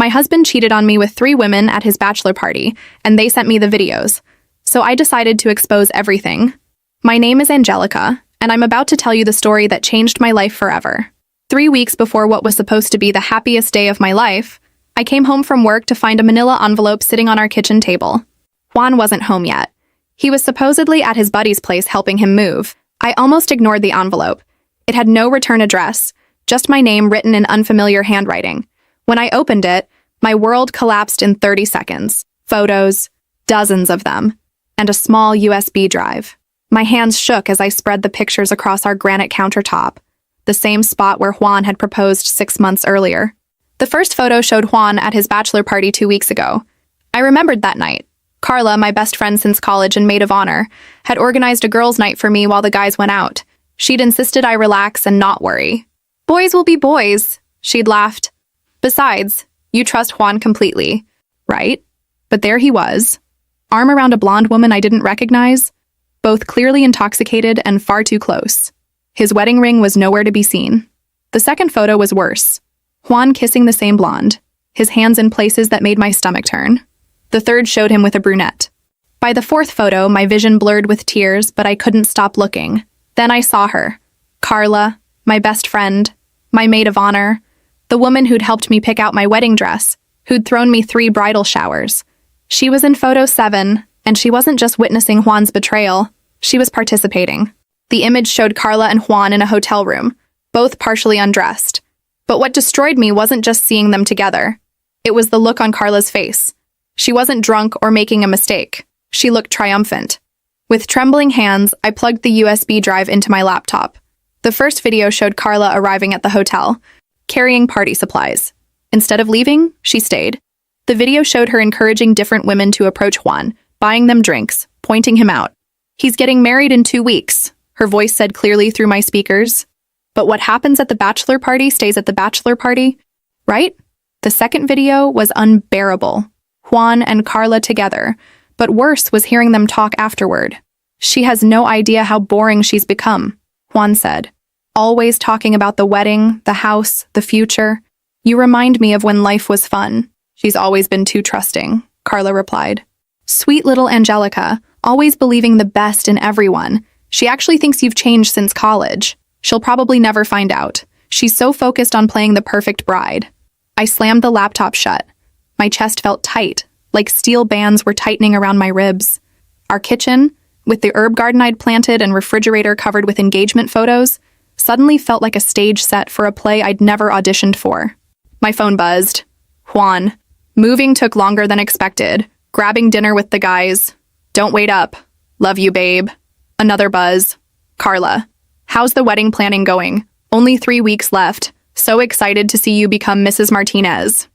My husband cheated on me with 3 women at his bachelor party, and they sent me the videos. So I decided to expose everything. My name is Angelica, and I'm about to tell you the story that changed my life forever. 3 weeks before what was supposed to be the happiest day of my life, I came home from work to find a manila envelope sitting on our kitchen table. Juan wasn't home yet. He was supposedly at his buddy's place helping him move. I almost ignored the envelope. It had no return address, just my name written in unfamiliar handwriting. When I opened it, my world collapsed in 30 seconds. Photos, dozens of them, and a small USB drive. My hands shook as I spread the pictures across our granite countertop, the same spot where Juan had proposed 6 months earlier. The first photo showed Juan at his bachelor party 2 weeks ago. I remembered that night. Carla, my best friend since college and maid of honor, had organized a girls' night for me while the guys went out. She'd insisted I relax and not worry. Boys will be boys, she'd laughed. Besides, you trust Juan completely, right? But there he was, arm around a blonde woman I didn't recognize, both clearly intoxicated and far too close. His wedding ring was nowhere to be seen. The second photo was worse. Juan kissing the same blonde, his hands in places that made my stomach turn. The third showed him with a brunette. By the fourth photo, my vision blurred with tears, but I couldn't stop looking. Then I saw her. Carla, my best friend, my maid of honor, the woman who'd helped me pick out my wedding dress, who'd thrown me 3 bridal showers. She was in photo 7, and she wasn't just witnessing Juan's betrayal, she was participating. The image showed Carla and Juan in a hotel room, both partially undressed. But what destroyed me wasn't just seeing them together. It was the look on Carla's face. She wasn't drunk or making a mistake. She looked triumphant. With trembling hands, I plugged the USB drive into my laptop. The first video showed Carla arriving at the hotel, carrying party supplies. Instead of leaving, she stayed. The video showed her encouraging different women to approach Juan, buying them drinks, pointing him out. He's getting married in 2 weeks, her voice said clearly through my speakers. But what happens at the bachelor party stays at the bachelor party, right? The second video was unbearable. Juan and Carla together, but worse was hearing them talk afterward. She has no idea how boring she's become, Juan said. Always talking about the wedding, the house, the future. You remind me of when life was fun. She's always been too trusting, Carla replied. Sweet little Angelica, always believing the best in everyone. She actually thinks you've changed since college. She'll probably never find out. She's so focused on playing the perfect bride. I slammed the laptop shut. My chest felt tight, like steel bands were tightening around my ribs. Our kitchen, with the herb garden I'd planted and refrigerator covered with engagement photos, suddenly felt like a stage set for a play I'd never auditioned for. My phone buzzed. Juan. Moving took longer than expected. Grabbing dinner with the guys. Don't wait up. Love you, babe. Another buzz. Carla. How's the wedding planning going? Only 3 weeks left. So excited to see you become Mrs. Martinez.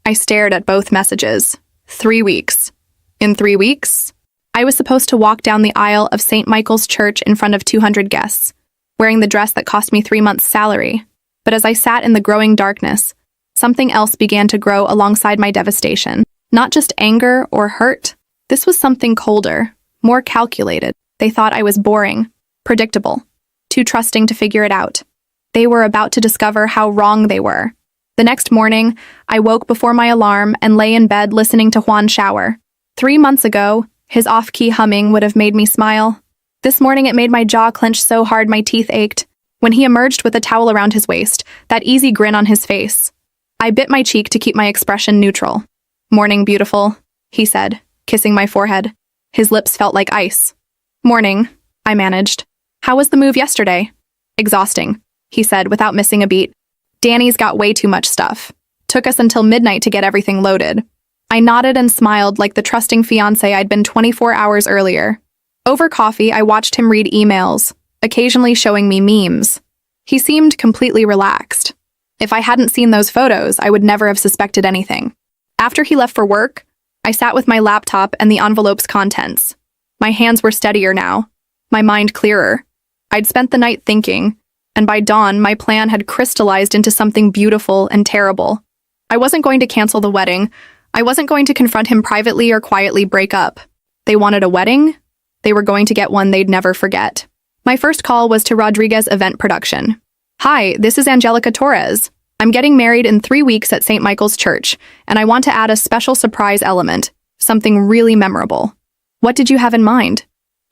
I stared at both messages. 3 weeks. In 3 weeks? I was supposed to walk down the aisle of St. Michael's Church in front of 200 guests, wearing the dress that cost me 3 months' salary. But as I sat in the growing darkness, something else began to grow alongside my devastation. Not just anger or hurt. This was something colder, more calculated. They thought I was boring, predictable, too trusting to figure it out. They were about to discover how wrong they were. The next morning, I woke before my alarm and lay in bed listening to Juan shower. 3 months ago, his off-key humming would have made me smile. This morning it made my jaw clench so hard my teeth ached. When he emerged with a towel around his waist, that easy grin on his face, I bit my cheek to keep my expression neutral. Morning, beautiful, he said, kissing my forehead. His lips felt like ice. Morning, I managed. How was the move yesterday? Exhausting, he said without missing a beat. Danny's got way too much stuff. Took us until midnight to get everything loaded. I nodded and smiled like the trusting fiancé I'd been 24 hours earlier. Over coffee, I watched him read emails, occasionally showing me memes. He seemed completely relaxed. If I hadn't seen those photos, I would never have suspected anything. After he left for work, I sat with my laptop and the envelope's contents. My hands were steadier now, my mind clearer. I'd spent the night thinking, and by dawn, my plan had crystallized into something beautiful and terrible. I wasn't going to cancel the wedding. I wasn't going to confront him privately or quietly break up. They wanted a wedding. They were going to get one they'd never forget. My first call was to Rodriguez Event Production. Hi, this is Angelica Torres. I'm getting married in 3 weeks at St. Michael's Church, and I want to add a special surprise element, something really memorable. What did you have in mind?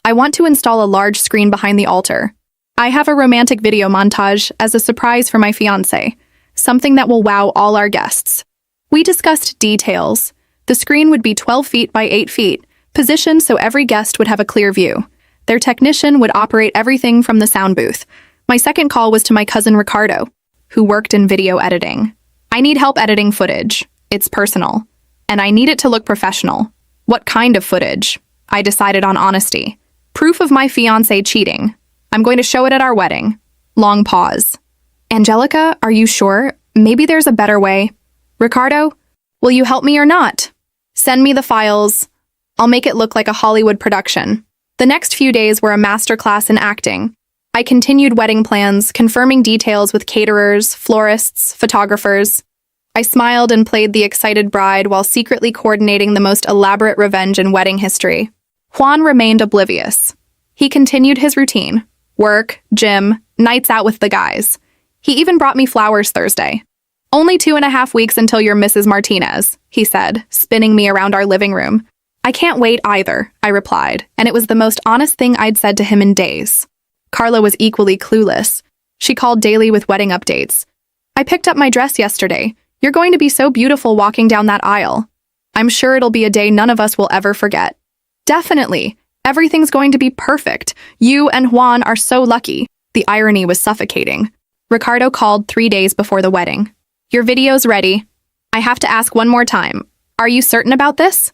I want to install a large screen behind the altar. I have a romantic video montage as a surprise for my fiancé, something that will wow all our guests. We discussed details. The screen would be 12 feet by 8 feet, positioned so every guest would have a clear view. Their technician would operate everything from the sound booth. My second call was to my cousin Ricardo, who worked in video editing. I need help editing footage. It's personal. And I need it to look professional. What kind of footage? I decided on honesty. Proof of my fiancé cheating. I'm going to show it at our wedding. Long pause. Angelica, are you sure? Maybe there's a better way. Ricardo, will you help me or not? Send me the files. I'll make it look like a Hollywood production. The next few days were a masterclass in acting. I continued wedding plans, confirming details with caterers, florists, photographers. I smiled and played the excited bride while secretly coordinating the most elaborate revenge in wedding history. Juan remained oblivious. He continued his routine. Work, gym, nights out with the guys. He even brought me flowers Thursday. Only 2.5 weeks until you're Mrs. Martinez, he said, spinning me around our living room. I can't wait either, I replied, and it was the most honest thing I'd said to him in days. Carla was equally clueless. She called daily with wedding updates. I picked up my dress yesterday. You're going to be so beautiful walking down that aisle. I'm sure it'll be a day none of us will ever forget. Definitely. Everything's going to be perfect. You and Juan are so lucky. The irony was suffocating. Ricardo called 3 days before the wedding. Your video's ready. I have to ask one more time. Are you certain about this?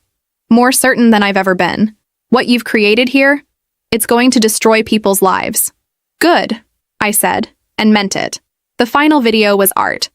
More certain than I've ever been. What you've created here? It's going to destroy people's lives. Good, I said, and meant it. The final video was art.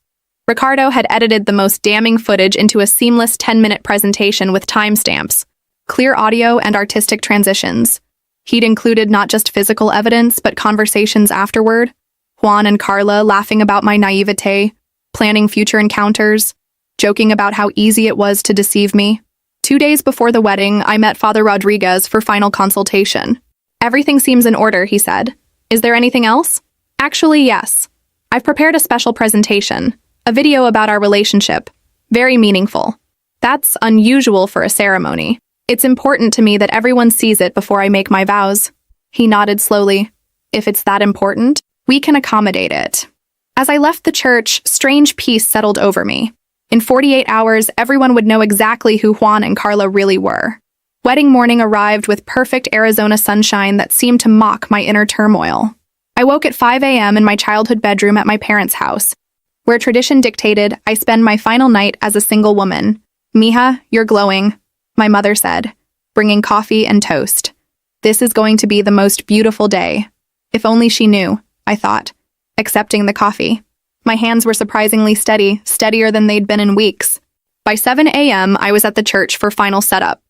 Ricardo had edited the most damning footage into a seamless 10-minute presentation with timestamps, clear audio, and artistic transitions. He'd included not just physical evidence, but conversations afterward. Juan and Carla laughing about my naivete, planning future encounters, joking about how easy it was to deceive me. 2 days before the wedding, I met Father Rodriguez for final consultation. Everything seems in order, he said. Is there anything else? Actually, yes. I've prepared a special presentation, a video about our relationship. Very meaningful. That's unusual for a ceremony. It's important to me that everyone sees it before I make my vows. He nodded slowly. If it's that important, we can accommodate it. As I left the church, strange peace settled over me. In 48 hours, everyone would know exactly who Juan and Carla really were. Wedding morning arrived with perfect Arizona sunshine that seemed to mock my inner turmoil. I woke at 5 a.m. in my childhood bedroom at my parents' house, where tradition dictated I spend my final night as a single woman. Mija, you're glowing, my mother said, bringing coffee and toast. This is going to be the most beautiful day. If only she knew, I thought, accepting the coffee. My hands were surprisingly steady, steadier than they'd been in weeks. By 7 a.m., I was at the church for final setup.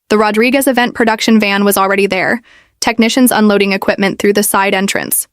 The Rodriguez event production van was already there, technicians unloading equipment through the side entrance.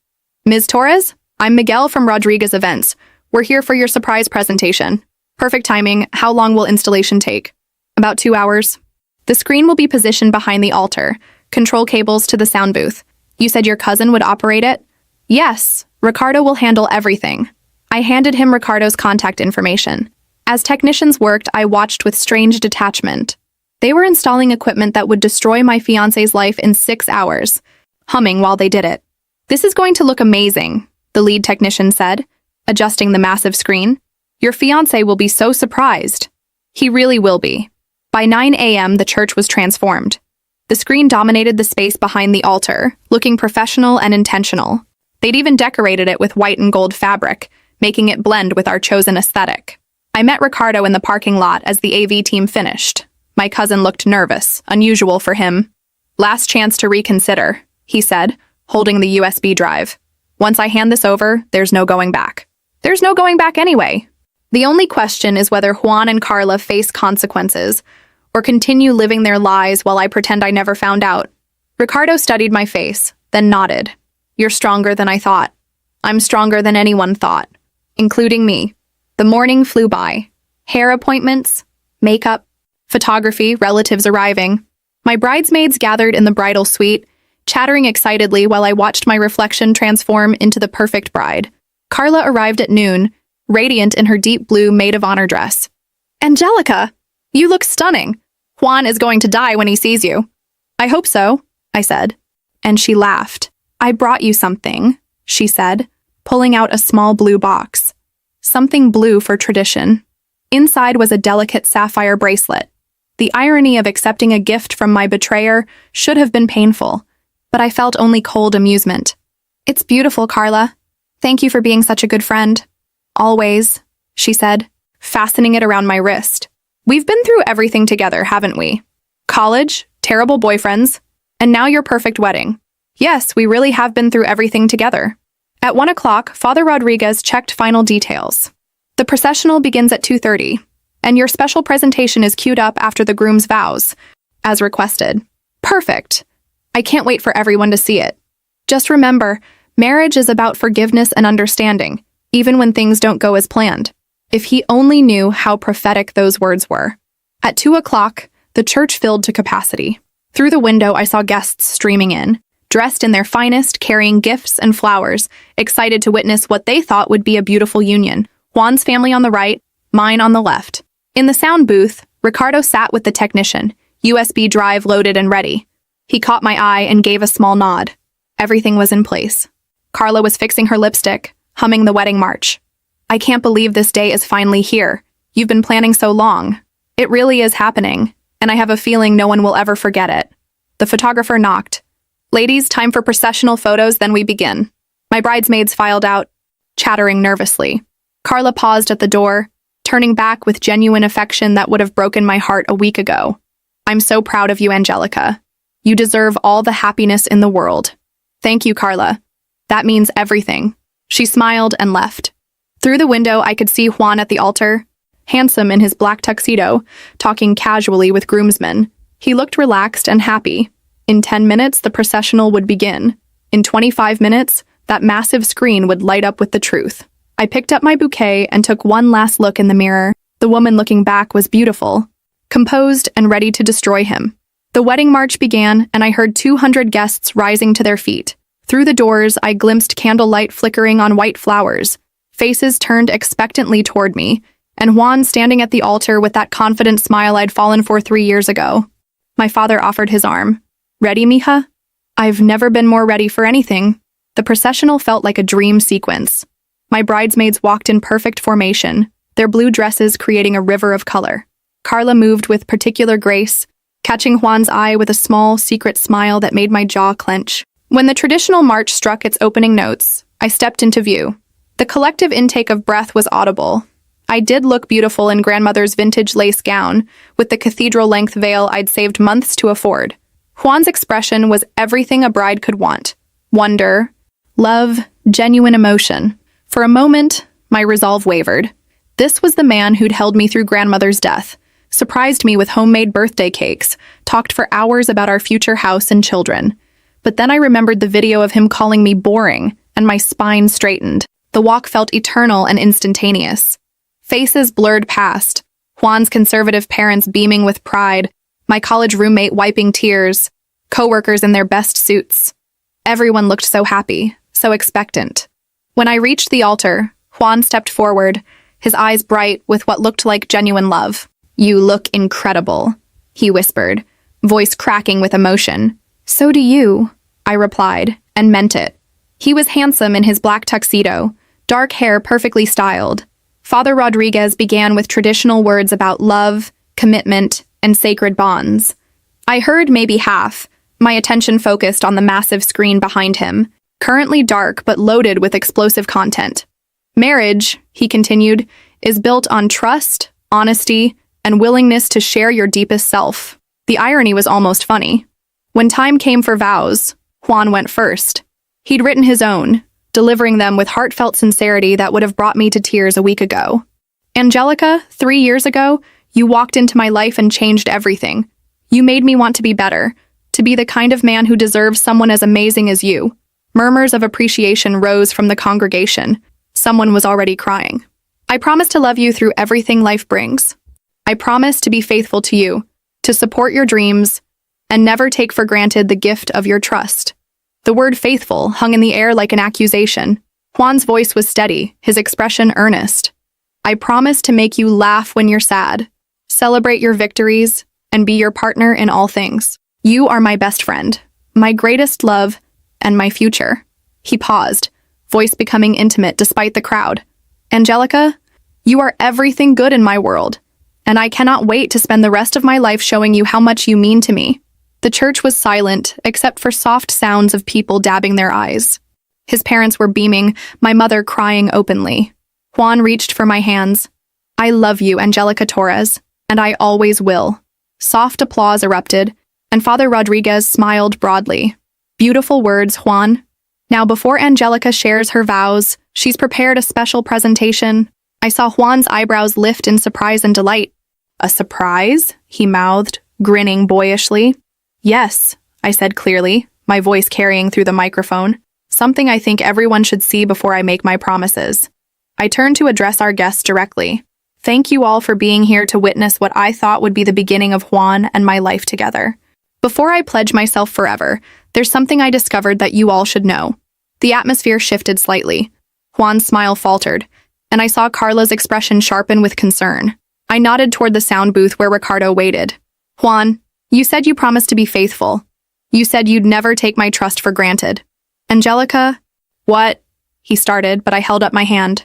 Ms. Torres, I'm Miguel from Rodriguez Events. We're here for your surprise presentation. Perfect timing. How long will installation take? About 2 hours. The screen will be positioned behind the altar, control cables to the sound booth. You said your cousin would operate it? Yes, Ricardo will handle everything. I handed him Ricardo's contact information. As technicians worked, I watched with strange detachment. They were installing equipment that would destroy my fiancé's life in 6 hours, humming while they did it. This is going to look amazing, the lead technician said, adjusting the massive screen. Your fiancé will be so surprised. He really will be. By 9 a.m., the church was transformed. The screen dominated the space behind the altar, looking professional and intentional. They'd even decorated it with white and gold fabric, making it blend with our chosen aesthetic. I met Ricardo in the parking lot as the AV team finished. My cousin looked nervous, unusual for him. Last chance to reconsider, he said, holding the USB drive. Once I hand this over, there's no going back. There's no going back anyway. The only question is whether Juan and Carla face consequences or continue living their lies while I pretend I never found out. Ricardo studied my face, then nodded. You're stronger than I thought. I'm stronger than anyone thought, including me. The morning flew by. Hair appointments, makeup, photography, relatives arriving. My bridesmaids gathered in the bridal suite, chattering excitedly while I watched my reflection transform into the perfect bride. Carla arrived at noon, radiant in her deep blue maid of honor dress. Angelica, you look stunning. Juan is going to die when he sees you. I hope so, I said. And she laughed. I brought you something, she said, pulling out a small blue box. Something blue for tradition. Inside was a delicate sapphire bracelet. The irony of accepting a gift from my betrayer should have been painful, but I felt only cold amusement. It's beautiful, Carla. Thank you for being such a good friend. Always, she said, fastening it around my wrist. We've been through everything together, haven't we? College, terrible boyfriends, and now your perfect wedding. Yes, we really have been through everything together. At 1 o'clock, Father Rodriguez checked final details. The processional begins at 2:30, and your special presentation is queued up after the groom's vows, as requested. Perfect. I can't wait for everyone to see it. Just remember, marriage is about forgiveness and understanding, even when things don't go as planned. If he only knew how prophetic those words were. At 2 o'clock, the church filled to capacity. Through the window, I saw guests streaming in, dressed in their finest, carrying gifts and flowers, excited to witness what they thought would be a beautiful union. Juan's family on the right, mine on the left. In the sound booth, Ricardo sat with the technician, USB drive loaded and ready. He caught my eye and gave a small nod. Everything was in place. Carla was fixing her lipstick, humming the wedding march. I can't believe this day is finally here. You've been planning so long. It really is happening, and I have a feeling no one will ever forget it. The photographer knocked. Ladies, time for processional photos, then we begin. My bridesmaids filed out, chattering nervously. Carla paused at the door, turning back with genuine affection that would have broken my heart a week ago. I'm so proud of you, Angelica. You deserve all the happiness in the world. Thank you, Carla. That means everything. She smiled and left. Through the window, I could see Juan at the altar, handsome in his black tuxedo, talking casually with groomsmen. He looked relaxed and happy. In 10 minutes, the processional would begin. In 25 minutes, that massive screen would light up with the truth. I picked up my bouquet and took one last look in the mirror. The woman looking back was beautiful, composed and ready to destroy him. The wedding march began, and I heard 200 guests rising to their feet. Through the doors, I glimpsed candlelight flickering on white flowers. Faces turned expectantly toward me, and Juan standing at the altar with that confident smile I'd fallen for 3 years ago. My father offered his arm. Ready, mija? I've never been more ready for anything. The processional felt like a dream sequence. My bridesmaids walked in perfect formation, their blue dresses creating a river of color. Carla moved with particular grace, catching Juan's eye with a small, secret smile that made my jaw clench. When the traditional march struck its opening notes, I stepped into view. The collective intake of breath was audible. I did look beautiful in grandmother's vintage lace gown, with the cathedral-length veil I'd saved months to afford. Juan's expression was everything a bride could want. Wonder, love, genuine emotion. For a moment, my resolve wavered. This was the man who'd held me through grandmother's death, surprised me with homemade birthday cakes, talked for hours about our future house and children. But then I remembered the video of him calling me boring, and my spine straightened. The walk felt eternal and instantaneous. Faces blurred past, Juan's conservative parents beaming with pride, my college roommate wiping tears, coworkers in their best suits. Everyone looked so happy, so expectant. When I reached the altar, Juan stepped forward, his eyes bright with what looked like genuine love. "You look incredible," he whispered, voice cracking with emotion. "So do you," I replied, and meant it. He was handsome in his black tuxedo, dark hair perfectly styled. Father Rodriguez began with traditional words about love, commitment, and sacred bonds. I heard maybe half, my attention focused on the massive screen behind him, currently dark but loaded with explosive content. "Marriage," he continued, "is built on trust, honesty, and willingness to share your deepest self." The irony was almost funny. When time came for vows, Juan went first. He'd written his own, delivering them with heartfelt sincerity that would have brought me to tears a week ago. "Angelica, 3 years ago, you walked into my life and changed everything. You made me want to be better, to be the kind of man who deserves someone as amazing as you." Murmurs of appreciation rose from the congregation. Someone was already crying. "I promise to love you through everything life brings. I promise to be faithful to you, to support your dreams, and never take for granted the gift of your trust." The word faithful hung in the air like an accusation. Juan's voice was steady, his expression earnest. I promise to make you laugh when you're sad, celebrate your victories, and be your partner in all things. You are my best friend, my greatest love, and my future. He paused, voice becoming intimate despite the crowd. Angelica, you are everything good in my world, and I cannot wait to spend the rest of my life showing you how much you mean to me. The church was silent, except for soft sounds of people dabbing their eyes. His parents were beaming, my mother crying openly. Juan reached for my hands. I love you, Angelica Torres, and I always will. Soft applause erupted, and Father Rodriguez smiled broadly. Beautiful words, Juan. Now, before Angelica shares her vows, she's prepared a special presentation. I saw Juan's eyebrows lift in surprise and delight. A surprise? He mouthed, grinning boyishly. Yes, I said clearly, my voice carrying through the microphone. Something I think everyone should see before I make my promises. I turned to address our guests directly. Thank you all for being here to witness what I thought would be the beginning of Juan and my life together. Before I pledge myself forever, there's something I discovered that you all should know. The atmosphere shifted slightly. Juan's smile faltered, and I saw Carla's expression sharpen with concern. I nodded toward the sound booth where Ricardo waited. Juan, you said you promised to be faithful. You said you'd never take my trust for granted. Angelica? What? He started, but I held up my hand.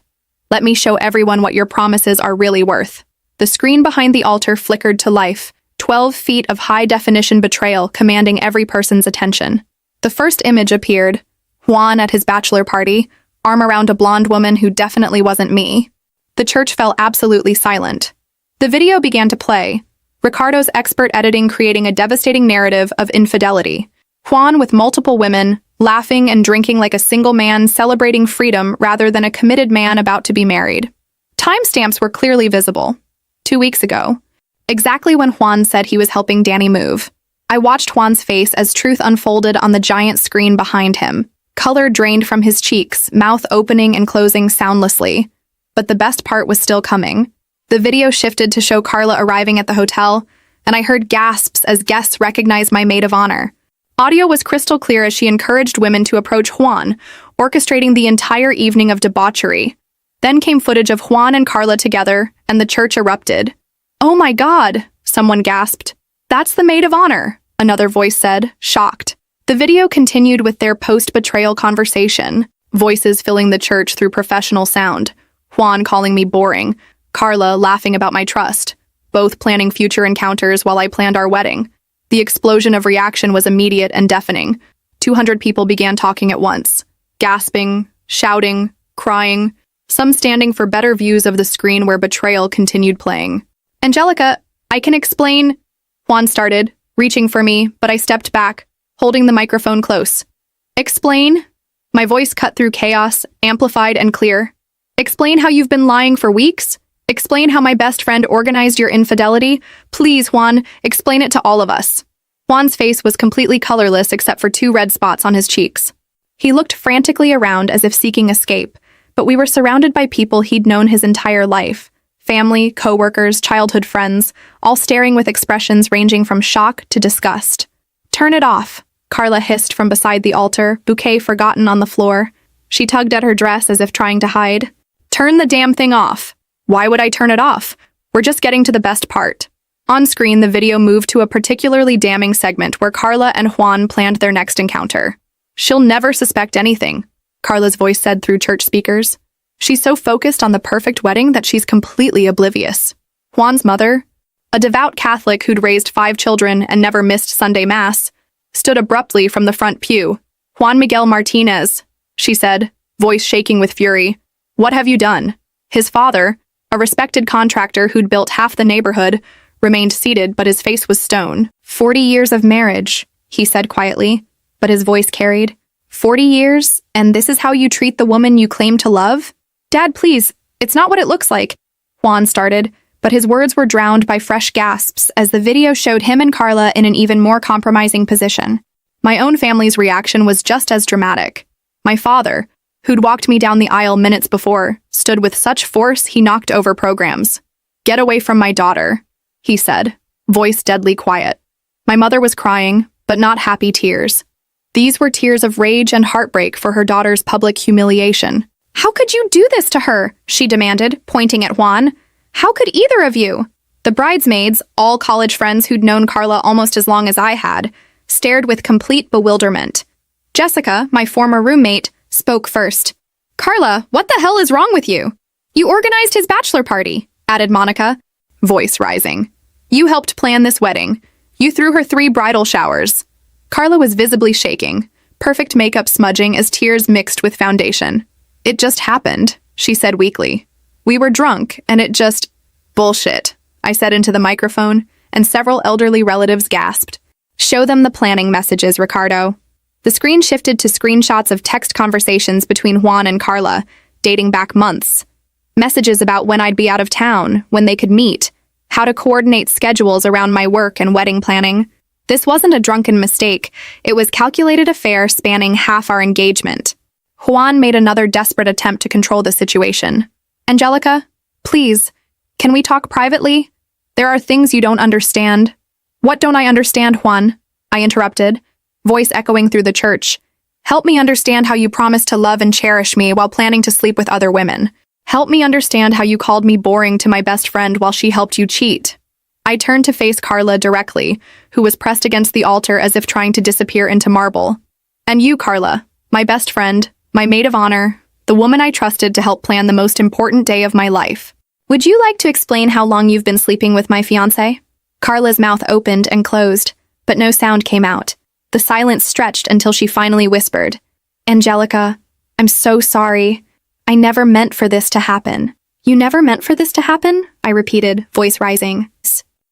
Let me show everyone what your promises are really worth. The screen behind the altar flickered to life, 12 feet of high-definition betrayal commanding every person's attention. The first image appeared, Juan at his bachelor party, arm around a blonde woman who definitely wasn't me. The church fell absolutely silent. The video began to play, Ricardo's expert editing creating a devastating narrative of infidelity. Juan with multiple women, laughing and drinking like a single man celebrating freedom rather than a committed man about to be married. Timestamps were clearly visible. 2 weeks ago. Exactly when Juan said he was helping Danny move. I watched Juan's face as truth unfolded on the giant screen behind him. Color drained from his cheeks, mouth opening and closing soundlessly. But the best part was still coming. The video shifted to show Carla arriving at the hotel, and I heard gasps as guests recognized my maid of honor. Audio was crystal clear as she encouraged women to approach Juan, orchestrating the entire evening of debauchery. Then came footage of Juan and Carla together, and the church erupted. Oh my God, someone gasped. That's the maid of honor, another voice said, shocked. The video continued with their post-betrayal conversation, voices filling the church through professional sound, Juan calling me boring, Carla laughing about my trust, both planning future encounters while I planned our wedding. The explosion of reaction was immediate and deafening. 200 people began talking at once, gasping, shouting, crying, some standing for better views of the screen where betrayal continued playing. Angelica, I can explain, Juan started, reaching for me, but I stepped back, holding the microphone close. Explain? My voice cut through chaos, amplified and clear. Explain how you've been lying for weeks? Explain how my best friend organized your infidelity? Please, Juan, explain it to all of us. Juan's face was completely colorless except for 2 red spots on his cheeks. He looked frantically around as if seeking escape, but we were surrounded by people he'd known his entire life. Family, co-workers, childhood friends, all staring with expressions ranging from shock to disgust. Turn it off, Carla hissed from beside the altar, bouquet forgotten on the floor. She tugged at her dress as if trying to hide. Turn the damn thing off. Why would I turn it off? We're just getting to the best part. On screen, the video moved to a particularly damning segment where Carla and Juan planned their next encounter. She'll never suspect anything, Carla's voice said through church speakers. She's so focused on the perfect wedding that she's completely oblivious. Juan's mother, a devout Catholic who'd raised 5 children and never missed Sunday Mass, stood abruptly from the front pew. Juan Miguel Martinez, she said, voice shaking with fury. What have you done? His father, a respected contractor who'd built half the neighborhood, remained seated, but his face was stone. 40 years of marriage, he said quietly, but his voice carried. 40 years, and this is how you treat the woman you claim to love? Dad, please, it's not what it looks like, Juan started, but his words were drowned by fresh gasps as the video showed him and Carla in an even more compromising position. My own family's reaction was just as dramatic. My father, who'd walked me down the aisle minutes before, stood with such force he knocked over programs. Get away from my daughter, he said, voice deadly quiet. My mother was crying, but not happy tears. These were tears of rage and heartbreak for her daughter's public humiliation. How could you do this to her? She demanded, pointing at Juan. How could either of you? The bridesmaids, all college friends who'd known Carla almost as long as I had, stared with complete bewilderment. Jessica, my former roommate, spoke first. Carla, what the hell is wrong with you? You organized his bachelor party, added Monica, voice rising. You helped plan this wedding. You threw her 3 bridal showers. Carla was visibly shaking, perfect makeup smudging as tears mixed with foundation. It just happened, she said weakly. We were drunk, and it just... Bullshit, I said into the microphone, and several elderly relatives gasped. Show them the planning messages, Ricardo. The screen shifted to screenshots of text conversations between Juan and Carla, dating back months. Messages about when I'd be out of town, when they could meet, how to coordinate schedules around my work and wedding planning. This wasn't a drunken mistake. It was calculated affair spanning half our engagement. Juan made another desperate attempt to control the situation. Angelica, please, can we talk privately? There are things you don't understand. What don't I understand, Juan? I interrupted, voice echoing through the church. Help me understand how you promised to love and cherish me while planning to sleep with other women. Help me understand how you called me boring to my best friend while she helped you cheat. I turned to face Carla directly, who was pressed against the altar as if trying to disappear into marble. And you, Carla, my best friend, my maid of honor, the woman I trusted to help plan the most important day of my life. Would you like to explain how long you've been sleeping with my fiancé? Carla's mouth opened and closed, but no sound came out. The silence stretched until she finally whispered, Angelica, I'm so sorry. I never meant for this to happen. You never meant for this to happen? I repeated, voice rising.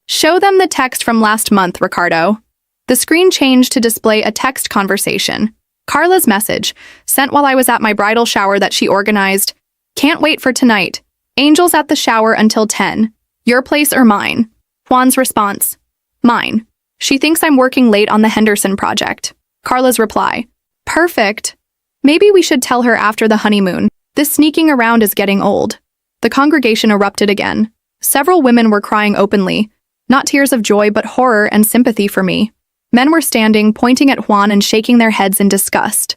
Show them the text from last month, Ricardo. The screen changed to display a text conversation. Carla's message, sent while I was at my bridal shower that she organized. Can't wait for tonight. Angels at the shower until 10. Your place or mine? Juan's response. Mine. She thinks I'm working late on the Henderson project. Carla's reply. Perfect. Maybe we should tell her after the honeymoon. This sneaking around is getting old. The congregation erupted again. Several women were crying openly, not tears of joy but horror and sympathy for me. Men were standing, pointing at Juan and shaking their heads in disgust.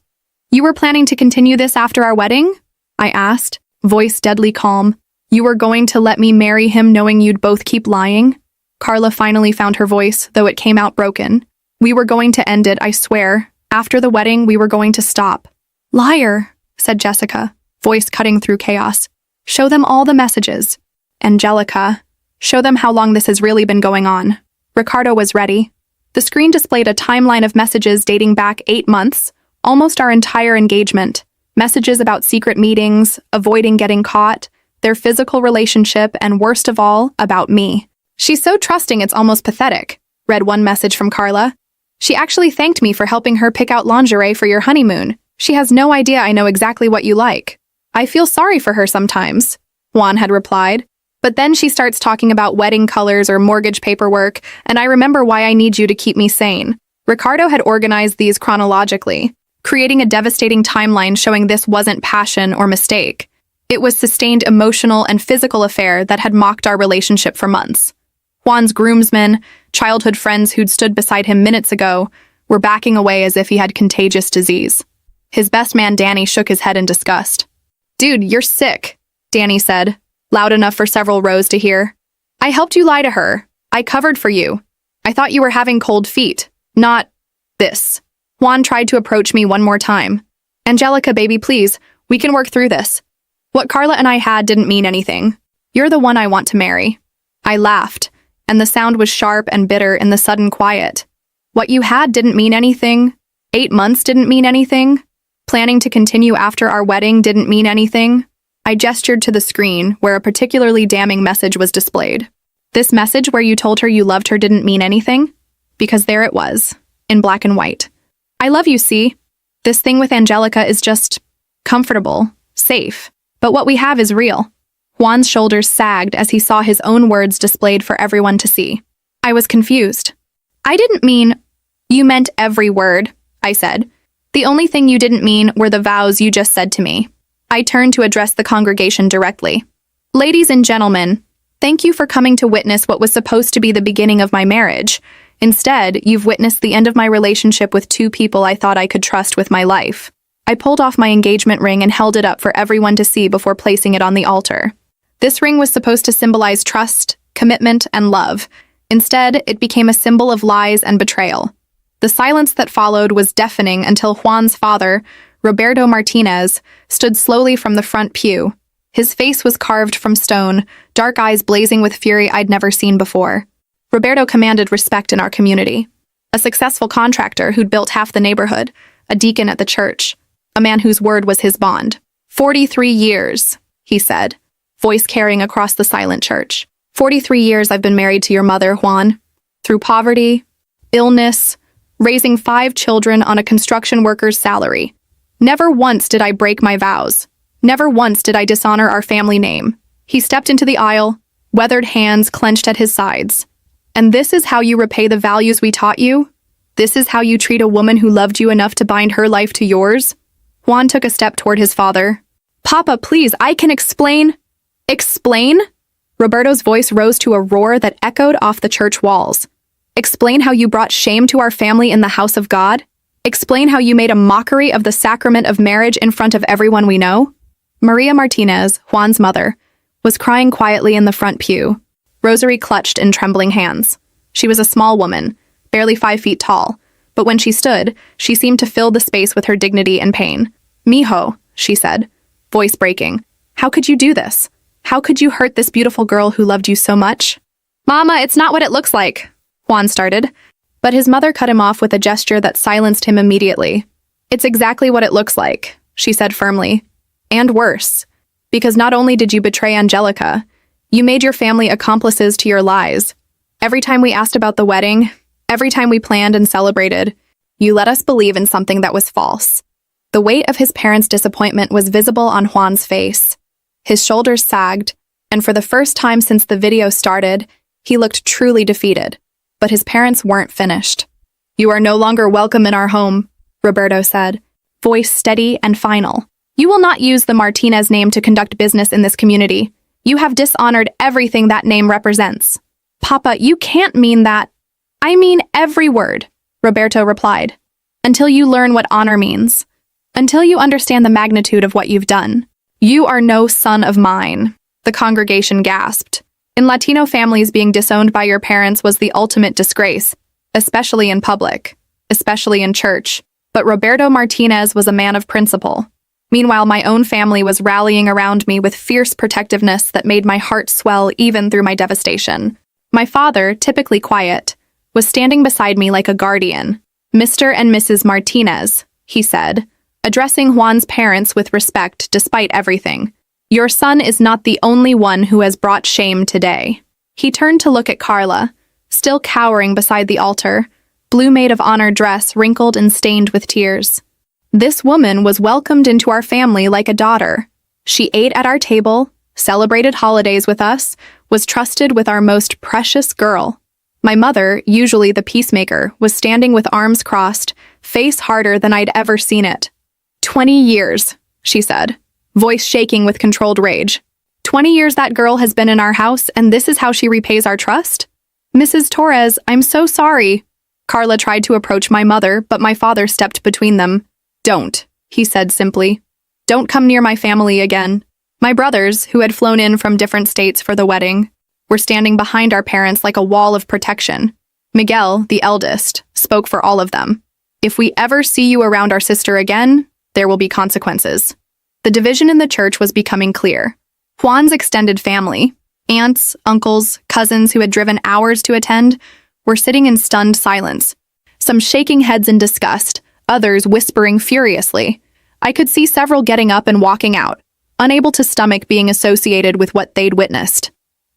You were planning to continue this after our wedding? I asked, voice deadly calm. You were going to let me marry him knowing you'd both keep lying? Carla finally found her voice, though it came out broken. We were going to end it, I swear. After the wedding, we were going to stop. Liar, said Jessica, voice cutting through chaos. Show them all the messages. Angelica, show them how long this has really been going on. Ricardo was ready. The screen displayed a timeline of messages dating back 8 months, almost our entire engagement. Messages about secret meetings, avoiding getting caught, their physical relationship, and worst of all, about me. She's so trusting it's almost pathetic, read one message from Carla. She actually thanked me for helping her pick out lingerie for your honeymoon. She has no idea I know exactly what you like. I feel sorry for her sometimes, Juan had replied. But then she starts talking about wedding colors or mortgage paperwork, and I remember why I need you to keep me sane. Ricardo had organized these chronologically, creating a devastating timeline showing this wasn't passion or mistake. It was sustained emotional and physical affair that had mocked our relationship for months. Juan's groomsmen, childhood friends who'd stood beside him minutes ago, were backing away as if he had contagious disease. His best man, Danny, shook his head in disgust. Dude, you're sick, Danny said, loud enough for several rows to hear. I helped you lie to her. I covered for you. I thought you were having cold feet, not this. Juan tried to approach me one more time. Angelica, baby, please, we can work through this. What Carla and I had didn't mean anything. You're the one I want to marry. I laughed, and the sound was sharp and bitter in the sudden quiet. What you had didn't mean anything. 8 months didn't mean anything. Planning to continue after our wedding didn't mean anything. I gestured to the screen, where a particularly damning message was displayed. This message where you told her you loved her didn't mean anything? Because there it was, in black and white. I love you, see? This thing with Angelica is just comfortable, safe. But what we have is real. Juan's shoulders sagged as he saw his own words displayed for everyone to see. I was confused. I didn't mean... You meant every word, I said. The only thing you didn't mean were the vows you just said to me. I turned to address the congregation directly. Ladies and gentlemen, thank you for coming to witness what was supposed to be the beginning of my marriage. Instead, you've witnessed the end of my relationship with 2 people I thought I could trust with my life. I pulled off my engagement ring and held it up for everyone to see before placing it on the altar. This ring was supposed to symbolize trust, commitment, and love. Instead, it became a symbol of lies and betrayal. The silence that followed was deafening until Juan's father, Roberto Martinez, stood slowly from the front pew. His face was carved from stone, dark eyes blazing with fury I'd never seen before. Roberto commanded respect in our community. A successful contractor who'd built half the neighborhood, a deacon at the church, a man whose word was his bond. 43 years, he said, voice carrying across the silent church. 43 years I've been married to your mother, Juan. Through poverty, illness, raising 5 children on a construction worker's salary. Never once did I break my vows. Never once did I dishonor our family name. He stepped into the aisle, weathered hands clenched at his sides. And this is how you repay the values we taught you? This is how you treat a woman who loved you enough to bind her life to yours? Juan took a step toward his father. Papa, please, I can explain. Explain? Roberto's voice rose to a roar that echoed off the church walls. Explain how you brought shame to our family in the house of God? Explain how you made a mockery of the sacrament of marriage in front of everyone we know? Maria Martinez, Juan's mother, was crying quietly in the front pew, rosary clutched in trembling hands. She was a small woman, barely 5 feet tall, but when she stood, she seemed to fill the space with her dignity and pain. Mijo, she said, voice breaking. How could you do this? How could you hurt this beautiful girl who loved you so much? Mama, it's not what it looks like, Juan started, but his mother cut him off with a gesture that silenced him immediately. It's exactly what it looks like, she said firmly. And worse, because not only did you betray Angelica, you made your family accomplices to your lies. Every time we asked about the wedding, every time we planned and celebrated, you let us believe in something that was false. The weight of his parents' disappointment was visible on Juan's face. His shoulders sagged, and for the first time since the video started, he looked truly defeated. But his parents weren't finished. You are no longer welcome in our home, Roberto said, voice steady and final. You will not use the Martinez name to conduct business in this community. You have dishonored everything that name represents. Papa, you can't mean that. I mean every word, Roberto replied. Until you learn what honor means. Until you understand the magnitude of what you've done. You are no son of mine, the congregation gasped. In Latino families, being disowned by your parents was the ultimate disgrace, especially in public, especially in church. But Roberto Martinez was a man of principle. Meanwhile, my own family was rallying around me with fierce protectiveness that made my heart swell even through my devastation. My father, typically quiet, was standing beside me like a guardian. Mr. and Mrs. Martinez, he said, addressing Juan's parents with respect despite everything. Your son is not the only one who has brought shame today. He turned to look at Carla, still cowering beside the altar, blue maid of honor dress wrinkled and stained with tears. This woman was welcomed into our family like a daughter. She ate at our table, celebrated holidays with us, was trusted with our most precious girl. My mother, usually the peacemaker, was standing with arms crossed, face harder than I'd ever seen it. 20 years, she said, voice shaking with controlled rage. 20 years that girl has been in our house, and this is how she repays our trust? Mrs. Torres, I'm so sorry. Carla tried to approach my mother, but my father stepped between them. Don't, he said simply. Don't come near my family again. My brothers, who had flown in from different states for the wedding, were standing behind our parents like a wall of protection. Miguel, the eldest, spoke for all of them. If we ever see you around our sister again, there will be consequences. The division in the church was becoming clear. Juan's extended family, aunts, uncles, cousins who had driven hours to attend, were sitting in stunned silence, some shaking heads in disgust, others whispering furiously. I could see several getting up and walking out, unable to stomach being associated with what they'd witnessed.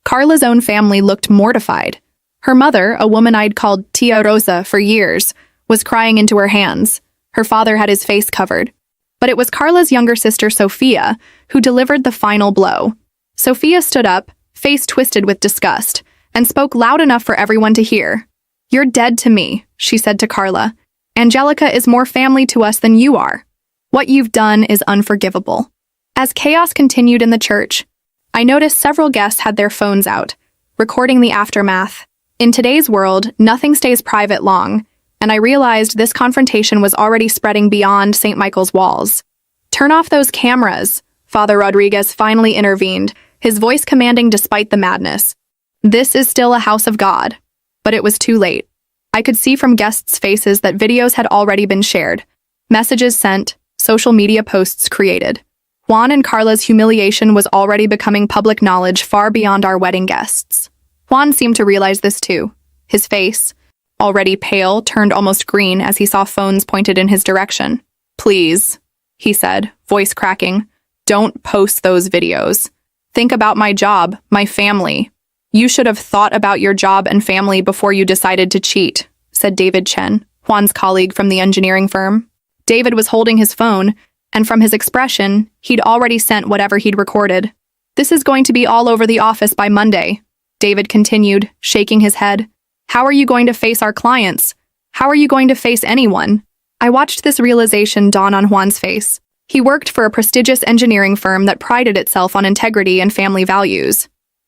Carla's own family looked mortified. Her mother, a woman I'd called Tia Rosa for years, was crying into her hands. Her father had his face covered. But it was Carla's younger sister, Sophia, who delivered the final blow. Sophia stood up, face twisted with disgust, and spoke loud enough for everyone to hear. You're dead to me, she said to Carla. Angelica is more family to us than you are. What you've done is unforgivable. As chaos continued in the church, I noticed several guests had their phones out, recording the aftermath. In today's world, nothing stays private long, and I realized this confrontation was already spreading beyond St. Michael's walls. "Turn off those cameras," Father Rodriguez finally intervened, his voice commanding despite the madness. "This is still a house of God." But it was too late. I could see from guests' faces that videos had already been shared, messages sent, social media posts created. Juan and Carla's humiliation was already becoming public knowledge far beyond our wedding guests. Juan seemed to realize this too. His face, already pale, turned almost green as he saw phones pointed in his direction. "Please," he said, voice cracking, "don't post those videos. Think about my job, my family." "You should have thought about your job and family before you decided to cheat," said David Chen, Juan's colleague from the engineering firm. David was holding his phone, and from his expression, he'd already sent whatever he'd recorded. "This is going to be all over the office by Monday," David continued, shaking his head. "How are you going to face our clients? How are you going to face anyone?" I watched this realization dawn on Juan's face. He worked for a prestigious engineering firm that prided itself on integrity and family values.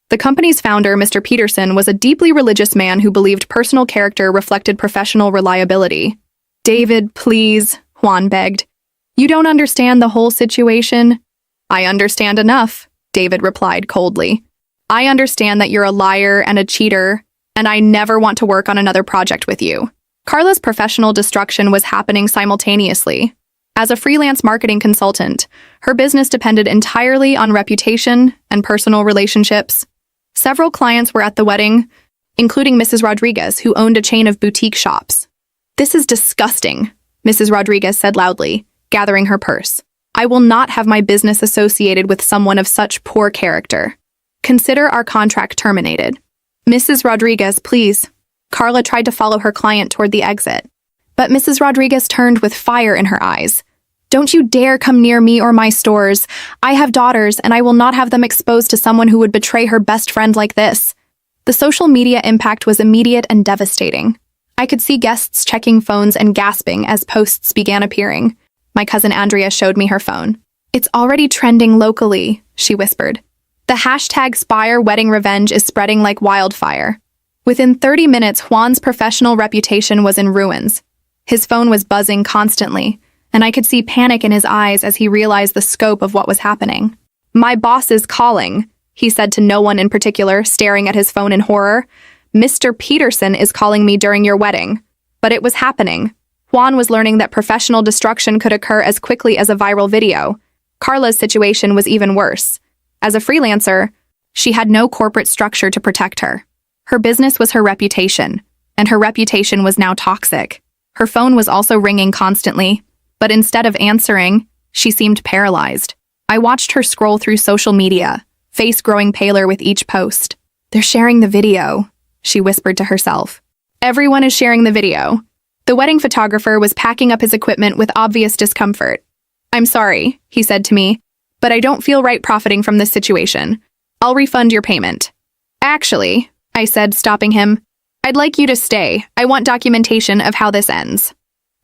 The company's founder, Mr. Peterson, was a deeply religious man who believed personal character reflected professional reliability. "David, please," Juan begged. "You don't understand the whole situation." "I understand enough," David replied coldly. "I understand that you're a liar and a cheater, and I never want to work on another project with you." Carla's professional destruction was happening simultaneously. As a freelance marketing consultant, her business depended entirely on reputation and personal relationships. Several clients were at the wedding, including Mrs. Rodriguez, who owned a chain of boutique shops. "This is disgusting," Mrs. Rodriguez said loudly, gathering her purse. "I will not have my business associated with someone of such poor character. Consider our contract terminated." "Mrs. Rodriguez, please." Carla tried to follow her client toward the exit. But Mrs. Rodriguez turned with fire in her eyes. "Don't you dare come near me or my stores. I have daughters, and I will not have them exposed to someone who would betray her best friend like this." The social media impact was immediate and devastating. I could see guests checking phones and gasping as posts began appearing. My cousin Andrea showed me her phone. "It's already trending locally," she whispered. "The hashtag Spire Wedding Revenge is spreading like wildfire." Within 30 minutes, Juan's professional reputation was in ruins. His phone was buzzing constantly, and I could see panic in his eyes as he realized the scope of what was happening. "My boss is calling," he said to no one in particular, staring at his phone in horror. "Mr. Peterson is calling me during your wedding." But it was happening. Juan was learning that professional destruction could occur as quickly as a viral video. Carla's situation was even worse. As a freelancer, she had no corporate structure to protect her. Her business was her reputation, and her reputation was now toxic. Her phone was also ringing constantly, but instead of answering, she seemed paralyzed. I watched her scroll through social media, face growing paler with each post. "They're sharing the video," she whispered to herself. "Everyone is sharing the video." The wedding photographer was packing up his equipment with obvious discomfort. "I'm sorry," he said to me, "but I don't feel right profiting from this situation. I'll refund your payment." "Actually," I said, stopping him, "I'd like you to stay. I want documentation of how this ends."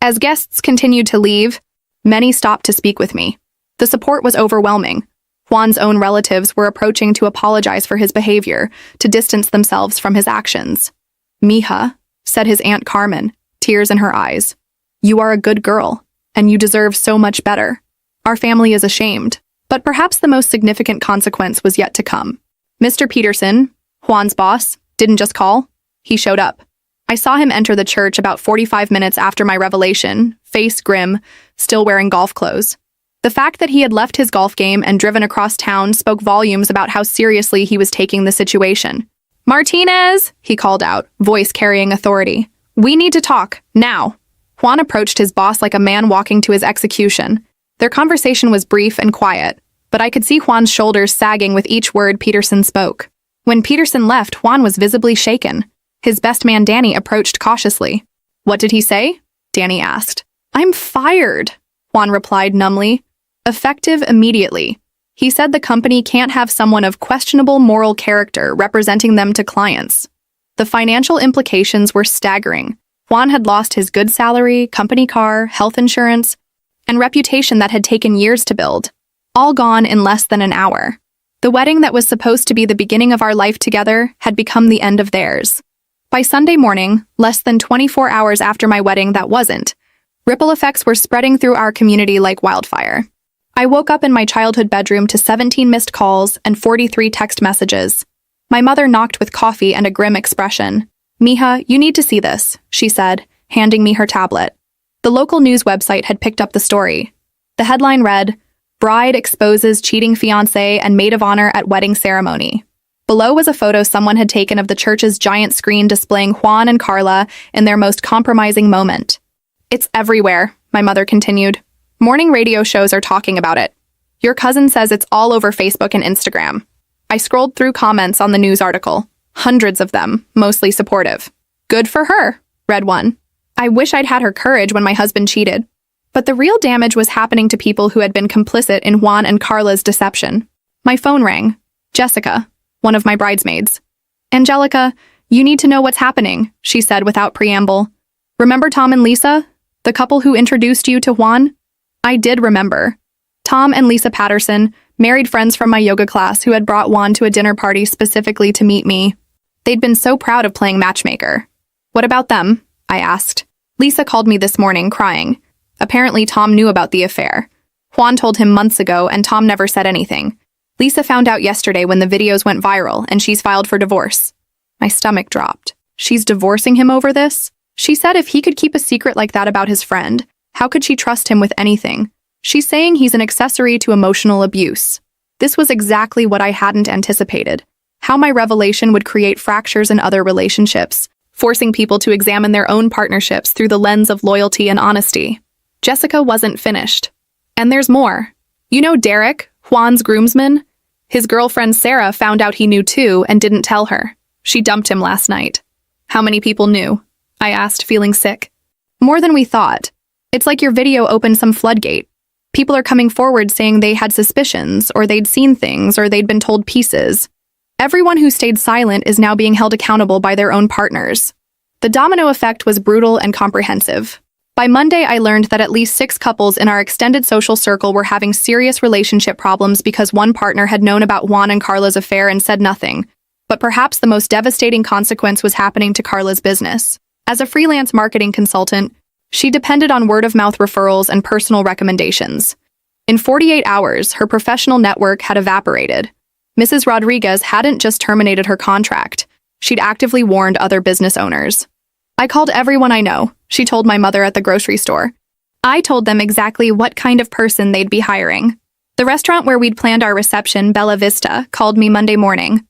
As guests continued to leave, many stopped to speak with me. The support was overwhelming. Juan's own relatives were approaching to apologize for his behavior, to distance themselves from his actions. "Mija," said his Aunt Carmen, tears in her eyes, "you are a good girl, and you deserve so much better. Our family is ashamed." But perhaps the most significant consequence was yet to come. Mr. Peterson, Juan's boss, didn't just call. He showed up. I saw him enter the church about 45 minutes after my revelation, face grim, still wearing golf clothes. The fact that he had left his golf game and driven across town spoke volumes about how seriously he was taking the situation. "Martinez," he called out, voice carrying authority. "We need to talk, now." Juan approached his boss like a man walking to his execution. Their conversation was brief and quiet, but I could see Juan's shoulders sagging with each word Peterson spoke. When Peterson left, Juan was visibly shaken. His best man, Danny, approached cautiously. "What did he say?" Danny asked. "I'm fired," Juan replied numbly. "Effective immediately." He said the company can't have someone of questionable moral character representing them to clients. The financial implications were staggering. Juan had lost his good salary, company car, health insurance, and reputation that had taken years to build, all gone in less than an hour. The wedding that was supposed to be the beginning of our life together had become the end of theirs. By Sunday morning, less than 24 hours after my wedding that wasn't, ripple effects were spreading through our community like wildfire. I woke up in my childhood bedroom to 17 missed calls and 43 text messages. My mother knocked with coffee and a grim expression. "Mija, you need to see this," she said, handing me her tablet. The local news website had picked up the story. The headline read, "Bride exposes cheating fiancé and maid of honor at wedding ceremony." Below was a photo someone had taken of the church's giant screen displaying Juan and Carla in their most compromising moment. "It's everywhere," my mother continued. "Morning radio shows are talking about it. Your cousin says it's all over Facebook and Instagram." I scrolled through comments on the news article. Hundreds of them, mostly supportive. "Good for her," read one. "I wish I'd had her courage when my husband cheated." But the real damage was happening to people who had been complicit in Juan and Carla's deception. My phone rang. Jessica, one of my bridesmaids. "Angelica, you need to know what's happening," she said without preamble. "Remember Tom and Lisa? The couple who introduced you to Juan?" I did remember. Tom and Lisa Patterson, married friends from my yoga class who had brought Juan to a dinner party specifically to meet me. They'd been so proud of playing matchmaker. "What about them?" I asked. Lisa called me this morning, crying. Apparently Tom knew about the affair. Juan told him months ago, and Tom never said anything. Lisa found out yesterday when the videos went viral, and she's filed for divorce. My stomach dropped. She's divorcing him over this? She said if he could keep a secret like that about his friend, how could she trust him with anything? She's saying he's an accessory to emotional abuse. This was exactly what I hadn't anticipated. How my revelation would create fractures in other relationships, forcing people to examine their own partnerships through the lens of loyalty and honesty. Jessica wasn't finished. And there's more. You know Derek, Juan's groomsman? His girlfriend Sarah found out he knew too and didn't tell her. She dumped him last night. "How many people knew?" I asked, feeling sick. "More than we thought. It's like your video opened some floodgate. People are coming forward saying they had suspicions, or they'd seen things, or they'd been told pieces. Everyone who stayed silent is now being held accountable by their own partners." The domino effect was brutal and comprehensive. By Monday, I learned that at least 6 couples in our extended social circle were having serious relationship problems because one partner had known about Juan and Carla's affair and said nothing. But perhaps the most devastating consequence was happening to Carla's business. As a freelance marketing consultant, she depended on word-of-mouth referrals and personal recommendations. In 48 hours, her professional network had evaporated. Mrs. Rodriguez hadn't just terminated her contract. She'd actively warned other business owners. "I called everyone I know," she told my mother at the grocery store. I told them exactly what kind of person they'd be hiring. The restaurant where we'd planned our reception, Bella Vista, called me Monday morning.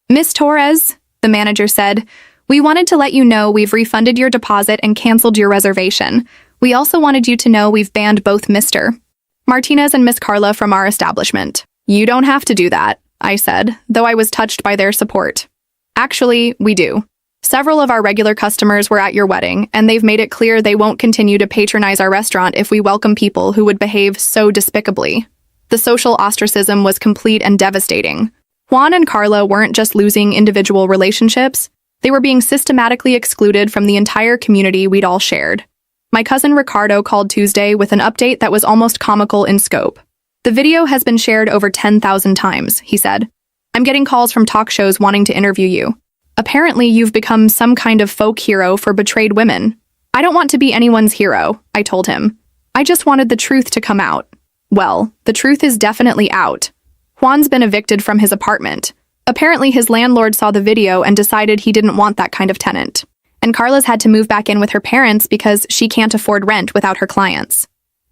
"Miss Torres," the manager said, "we wanted to let you know we've refunded your deposit and canceled your reservation. We also wanted you to know we've banned both Mr. Martinez and Miss Carla from our establishment." "You don't have to do that," I said, though I was touched by their support. "Actually, we do. Several of our regular customers were at your wedding, and they've made it clear they won't continue to patronize our restaurant if we welcome people who would behave so despicably." The social ostracism was complete and devastating. Juan and Carla weren't just losing individual relationships, they were being systematically excluded from the entire community we'd all shared. My cousin Ricardo called Tuesday with an update that was almost comical in scope. "The video has been shared over 10,000 times, he said. "I'm getting calls from talk shows wanting to interview you. Apparently, you've become some kind of folk hero for betrayed women." "I don't want to be anyone's hero," I told him. "I just wanted the truth to come out." Well, the truth is definitely out. Juan's been evicted from his apartment. Apparently, his landlord saw the video and decided he didn't want that kind of tenant. And Carla's had to move back in with her parents because she can't afford rent without her clients.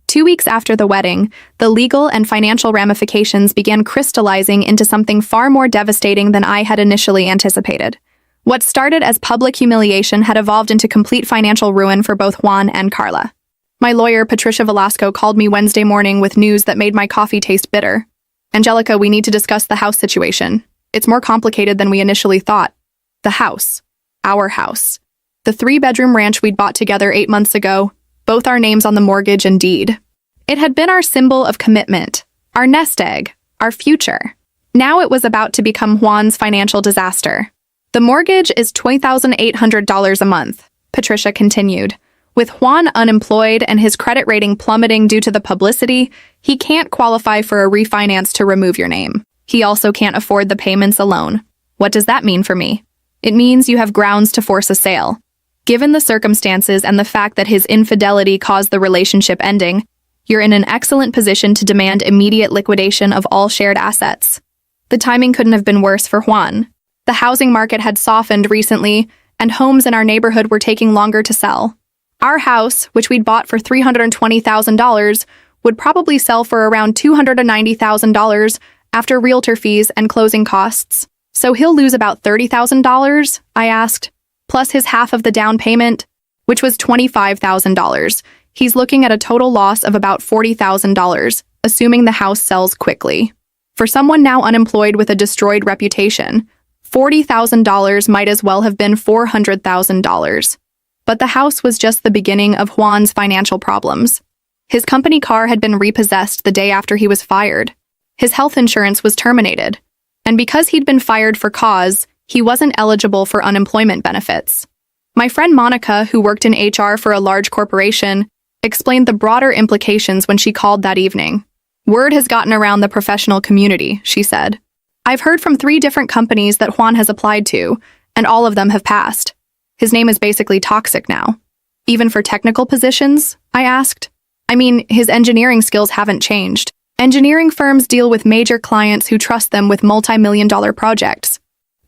2 weeks after the wedding, the legal and financial ramifications began crystallizing into something far more devastating than I had initially anticipated. What started as public humiliation had evolved into complete financial ruin for both Juan and Carla. My lawyer, Patricia Velasco, called me Wednesday morning with news that made my coffee taste bitter. "Angelica, we need to discuss the house situation. It's more complicated than we initially thought." The house. Our house. The 3-bedroom ranch we'd bought together 8 months ago, both our names on the mortgage and deed. It had been our symbol of commitment, our nest egg, our future. Now it was about to become Juan's financial disaster. "The mortgage is $20,800 a month, Patricia continued. "With Juan unemployed and his credit rating plummeting due to the publicity, he can't qualify for a refinance to remove your name. He also can't afford the payments alone. What does that mean for me?" It means you have grounds to force a sale. Given the circumstances and the fact that his infidelity caused the relationship ending, you're in an excellent position to demand immediate liquidation of all shared assets. The timing couldn't have been worse for Juan. The housing market had softened recently, and homes in our neighborhood were taking longer to sell. Our house, which we'd bought for $320,000, would probably sell for around $290,000 after realtor fees and closing costs. So he'll lose about $30,000, I asked, plus his half of the down payment, which was $25,000. He's looking at a total loss of about $40,000, assuming the house sells quickly. For someone now unemployed with a destroyed reputation, $40,000 might as well have been $400,000. But the house was just the beginning of Juan's financial problems. His company car had been repossessed the day after he was fired. His health insurance was terminated. And because he'd been fired for cause, he wasn't eligible for unemployment benefits. My friend Monica, who worked in HR for a large corporation, explained the broader implications when she called that evening. Word has gotten around the professional community, she said. I've heard from 3 different companies that Juan has applied to, and all of them have passed. His name is basically toxic now. Even for technical positions? I asked. I mean, his engineering skills haven't changed. Engineering firms deal with major clients who trust them with multi-million-dollar projects.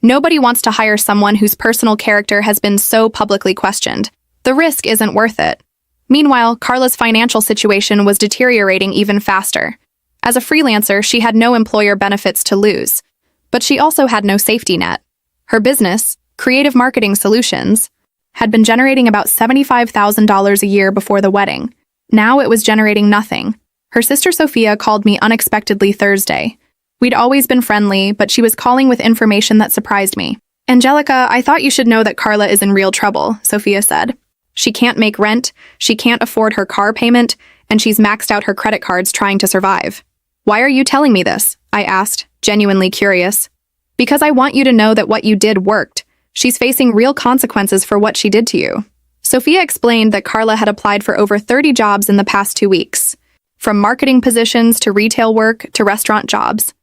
Nobody wants to hire someone whose personal character has been so publicly questioned. The risk isn't worth it. Meanwhile, Carla's financial situation was deteriorating even faster. As a freelancer, she had no employer benefits to lose, but she also had no safety net. Her business, Creative Marketing Solutions, had been generating about $75,000 a year before the wedding. Now it was generating nothing. Her sister Sophia called me unexpectedly Thursday. We'd always been friendly, but she was calling with information that surprised me. Angelica, I thought you should know that Carla is in real trouble, Sophia said. She can't make rent, she can't afford her car payment, and she's maxed out her credit cards trying to survive. Why are you telling me this? I asked, genuinely curious. Because I want you to know that what you did worked. She's facing real consequences for what she did to you. Sophia explained that Carla had applied for over 30 jobs in the past 2 weeks. From marketing positions to retail work to restaurant jobs.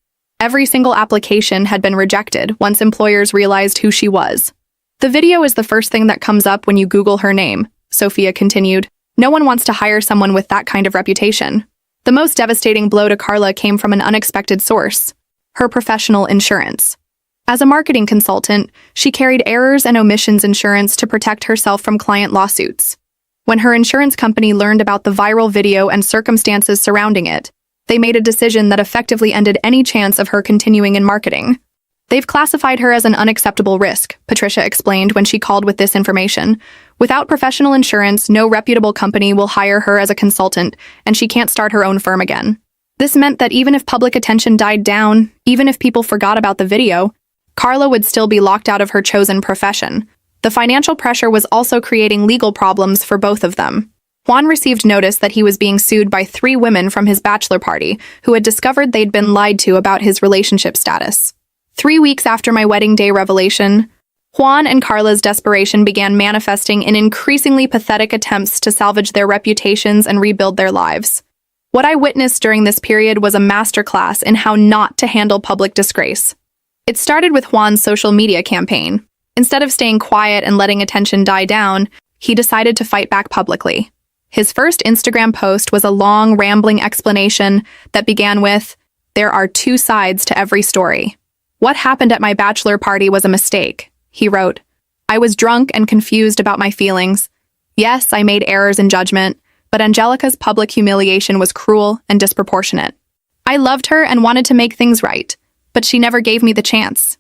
Every single application had been rejected once employers realized who she was. The video is the first thing that comes up when you Google her name, Sophia continued. No one wants to hire someone with that kind of reputation. The most devastating blow to Carla came from an unexpected source, her professional insurance. As a marketing consultant, she carried errors and omissions insurance to protect herself from client lawsuits. When her insurance company learned about the viral video and circumstances surrounding it, they made a decision that effectively ended any chance of her continuing in marketing. They've classified her as an unacceptable risk, Patricia explained when she called with this information. Without professional insurance, no reputable company will hire her as a consultant, and she can't start her own firm again. This meant that even if public attention died down, even if people forgot about the video, Carla would still be locked out of her chosen profession. The financial pressure was also creating legal problems for both of them. Juan received notice that he was being sued by 3 women from his bachelor party who had discovered they'd been lied to about his relationship status. 3 weeks after my wedding day revelation, Juan and Carla's desperation began manifesting in increasingly pathetic attempts to salvage their reputations and rebuild their lives. What I witnessed during this period was a masterclass in how not to handle public disgrace. It started with Juan's social media campaign. Instead of staying quiet and letting attention die down, he decided to fight back publicly. His first Instagram post was a long, rambling explanation that began with, "There are 2 sides to every story. What happened at my bachelor party was a mistake," he wrote. "I was drunk and confused about my feelings. Yes, I made errors in judgment, but Angelica's public humiliation was cruel and disproportionate. I loved her and wanted to make things right, but she never gave me the chance."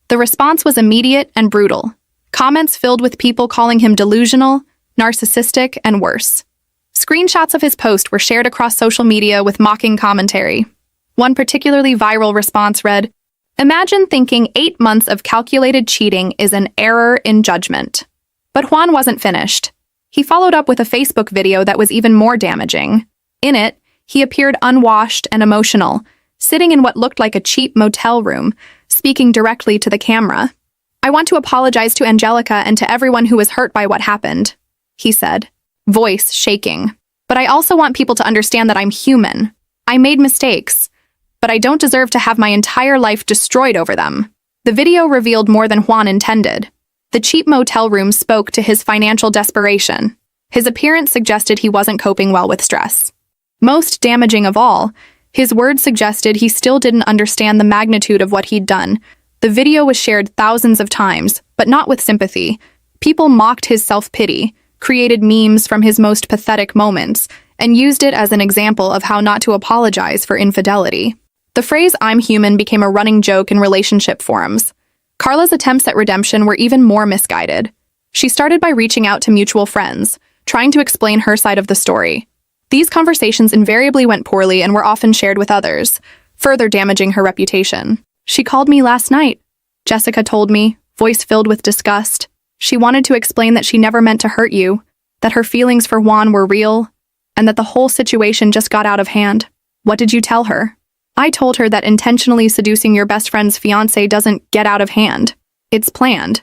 The response was immediate and brutal. Comments filled with people calling him delusional, narcissistic, and worse. Screenshots of his post were shared across social media with mocking commentary. One particularly viral response read, "Imagine thinking 8 months of calculated cheating is an error in judgment." But Juan wasn't finished. He followed up with a Facebook video that was even more damaging. In it, he appeared unwashed and emotional, sitting in what looked like a cheap motel room, speaking directly to the camera. "I want to apologize to Angelica and to everyone who was hurt by what happened," he said, voice shaking. "But I also want people to understand that I'm human. I made mistakes, but I don't deserve to have my entire life destroyed over them." The video revealed more than Juan intended. The cheap motel room spoke to his financial desperation. His appearance suggested he wasn't coping well with stress. Most damaging of all, his words suggested he still didn't understand the magnitude of what he'd done. The video was shared thousands of times, but not with sympathy. People mocked his self-pity, created memes from his most pathetic moments, and used it as an example of how not to apologize for infidelity. The phrase "I'm human" became a running joke in relationship forums. Carla's attempts at redemption were even more misguided. She started by reaching out to mutual friends, trying to explain her side of the story. These conversations invariably went poorly and were often shared with others, further damaging her reputation. "She called me last night," Jessica told me, voice filled with disgust. She wanted to explain that she never meant to hurt you, that her feelings for Juan were real, and that the whole situation just got out of hand. "What did you tell her?" "I told her that intentionally seducing your best friend's fiancé doesn't get out of hand. It's planned,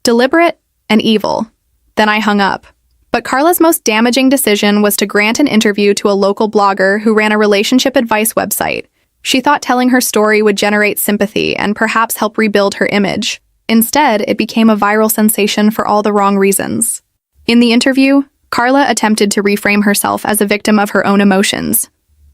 deliberate, and evil." Then I hung up. But Carla's most damaging decision was to grant an interview to a local blogger who ran a relationship advice website. She thought telling her story would generate sympathy and perhaps help rebuild her image. Instead, it became a viral sensation for all the wrong reasons. In the interview, Carla attempted to reframe herself as a victim of her own emotions.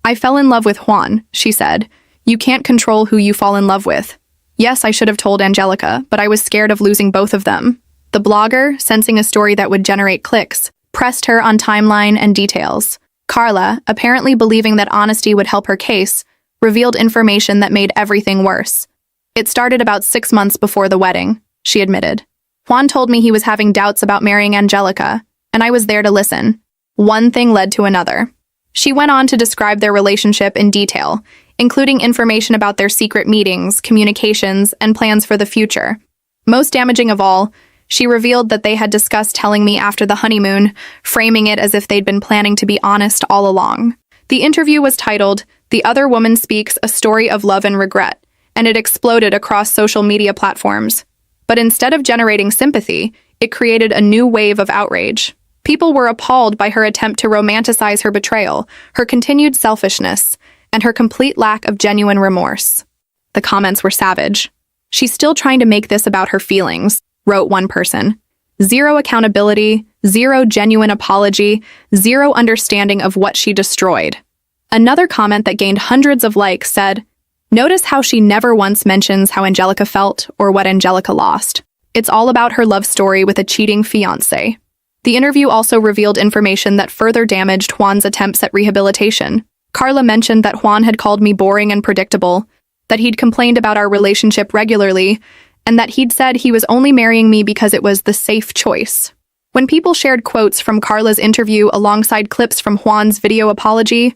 "I fell in love with Juan," she said. "You can't control who you fall in love with. Yes, I should have told Angelica, but I was scared of losing both of them." The blogger, sensing a story that would generate clicks, pressed her on timeline and details. Carla, apparently believing that honesty would help her case, revealed information that made everything worse. "It started about 6 months before the wedding," she admitted. "Juan told me he was having doubts about marrying Angelica, and I was there to listen. One thing led to another." She went on to describe their relationship in detail, including information about their secret meetings, communications, and plans for the future. Most damaging of all, she revealed that they had discussed telling me after the honeymoon, framing it as if they'd been planning to be honest all along. The interview was titled, "The Other Woman Speaks, a Story of Love and Regret," and it exploded across social media platforms. But instead of generating sympathy, it created a new wave of outrage. People were appalled by her attempt to romanticize her betrayal, her continued selfishness, and her complete lack of genuine remorse. The comments were savage. "She's still trying to make this about her feelings," wrote one person. "Zero accountability, zero genuine apology, zero understanding of what she destroyed." Another comment that gained hundreds of likes said, "Notice how she never once mentions how Angelica felt or what Angelica lost. It's all about her love story with a cheating fiancé." The interview also revealed information that further damaged Juan's attempts at rehabilitation. Carla mentioned that Juan had called me boring and predictable, that he'd complained about our relationship regularly, and that he'd said he was only marrying me because it was the safe choice. When people shared quotes from Carla's interview alongside clips from Juan's video apology,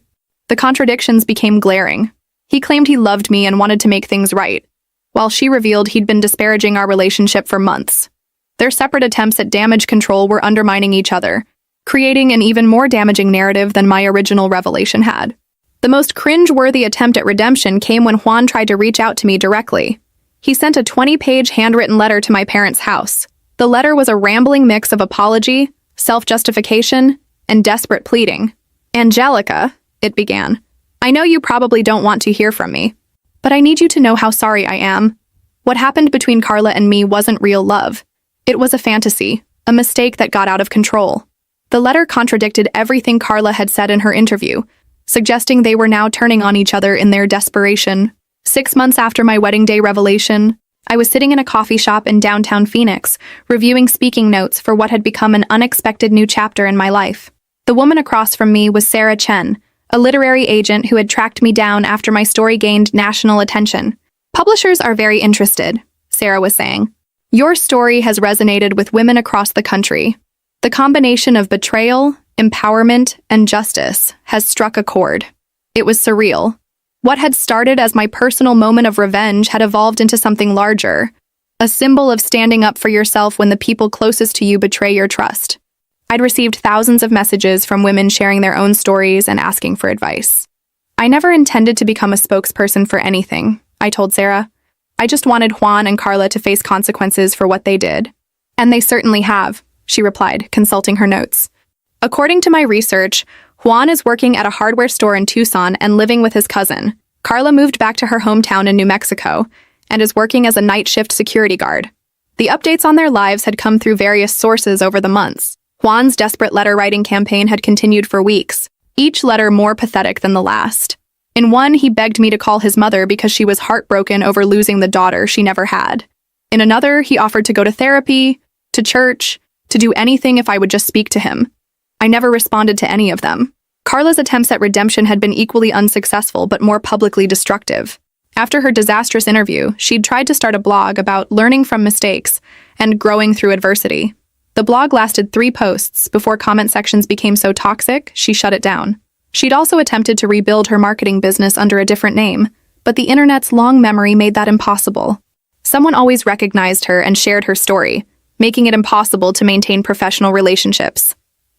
the contradictions became glaring. He claimed he loved me and wanted to make things right, while she revealed he'd been disparaging our relationship for months. Their separate attempts at damage control were undermining each other, creating an even more damaging narrative than my original revelation had. The most cringe-worthy attempt at redemption came when Juan tried to reach out to me directly. He sent a 20-page handwritten letter to my parents' house. The letter was a rambling mix of apology, self-justification, and desperate pleading. "Angelica," it began, "I know you probably don't want to hear from me, but I need you to know how sorry I am. What happened between Carla and me wasn't real love. It was a fantasy, a mistake that got out of control." The letter contradicted everything Carla had said in her interview, suggesting they were now turning on each other in their desperation. 6 months after my wedding day revelation, I was sitting in a coffee shop in downtown Phoenix, reviewing speaking notes for what had become an unexpected new chapter in my life. The woman across from me was Sarah Chen, a literary agent who had tracked me down after my story gained national attention. "Publishers are very interested," Sarah was saying. "Your story has resonated with women across the country. The combination of betrayal, empowerment, and justice has struck a chord." It was surreal. What had started as my personal moment of revenge had evolved into something larger, a symbol of standing up for yourself when the people closest to you betray your trust. I'd received thousands of messages from women sharing their own stories and asking for advice. "I never intended to become a spokesperson for anything," I told Sarah. "I just wanted Juan and Carla to face consequences for what they did." "And they certainly have," she replied, consulting her notes. "According to my research, Juan is working at a hardware store in Tucson and living with his cousin. Carla moved back to her hometown in New Mexico and is working as a night shift security guard. The updates on their lives had come through various sources over the months. Juan's desperate letter-writing campaign had continued for weeks, each letter more pathetic than the last. In one, he begged me to call his mother because she was heartbroken over losing the daughter she never had. In another, he offered to go to therapy, to church, to do anything if I would just speak to him. I never responded to any of them. Carla's attempts at redemption had been equally unsuccessful but more publicly destructive. After her disastrous interview, she'd tried to start a blog about learning from mistakes and growing through adversity. The blog lasted 3 posts before comment sections became so toxic, she shut it down. She'd also attempted to rebuild her marketing business under a different name, but the internet's long memory made that impossible. Someone always recognized her and shared her story, making it impossible to maintain professional relationships.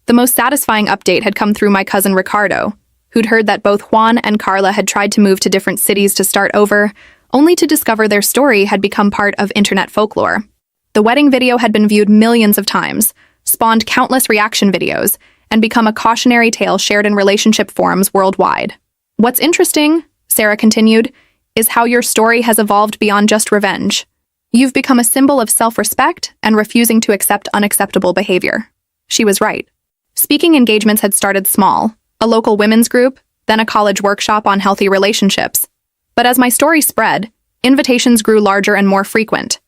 The most satisfying update had come through my cousin Ricardo, who'd heard that both Juan and Carla had tried to move to different cities to start over, only to discover their story had become part of internet folklore. The wedding video had been viewed millions of times, spawned countless reaction videos, and become a cautionary tale shared in relationship forums worldwide. What's interesting, Sarah continued, is how your story has evolved beyond just revenge. You've become a symbol of self-respect and refusing to accept unacceptable behavior. She was right. Speaking engagements had started small, a local women's group, then a college workshop on healthy relationships. But as my story spread, invitations grew larger and more frequent.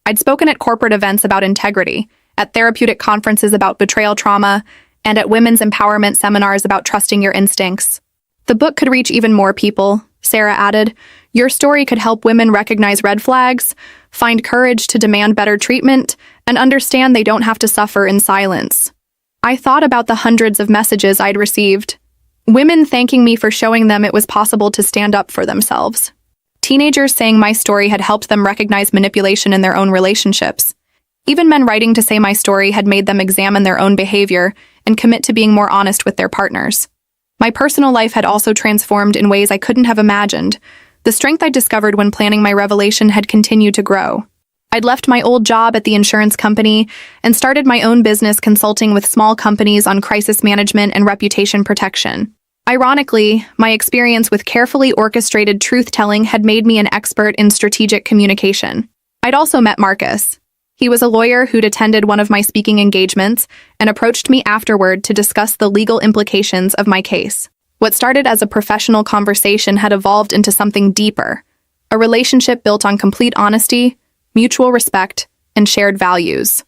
I'd spoken at corporate events about integrity, at therapeutic conferences about betrayal trauma, and at women's empowerment seminars about trusting your instincts. The book could reach even more people, Sarah added. Your story could help women recognize red flags, find courage to demand better treatment, and understand they don't have to suffer in silence. I thought about the hundreds of messages I'd received. Women thanking me for showing them it was possible to stand up for themselves. Teenagers saying my story had helped them recognize manipulation in their own relationships. Even men writing to say my story had made them examine their own behavior and commit to being more honest with their partners. My personal life had also transformed in ways I couldn't have imagined. The strength I discovered when planning my revelation had continued to grow. I'd left my old job at the insurance company and started my own business consulting with small companies on crisis management and reputation protection. Ironically, my experience with carefully orchestrated truth-telling had made me an expert in strategic communication. I'd also met Marcus. He was a lawyer who'd attended one of my speaking engagements and approached me afterward to discuss the legal implications of my case. What started as a professional conversation had evolved into something deeper, a relationship built on complete honesty, mutual respect, and shared values.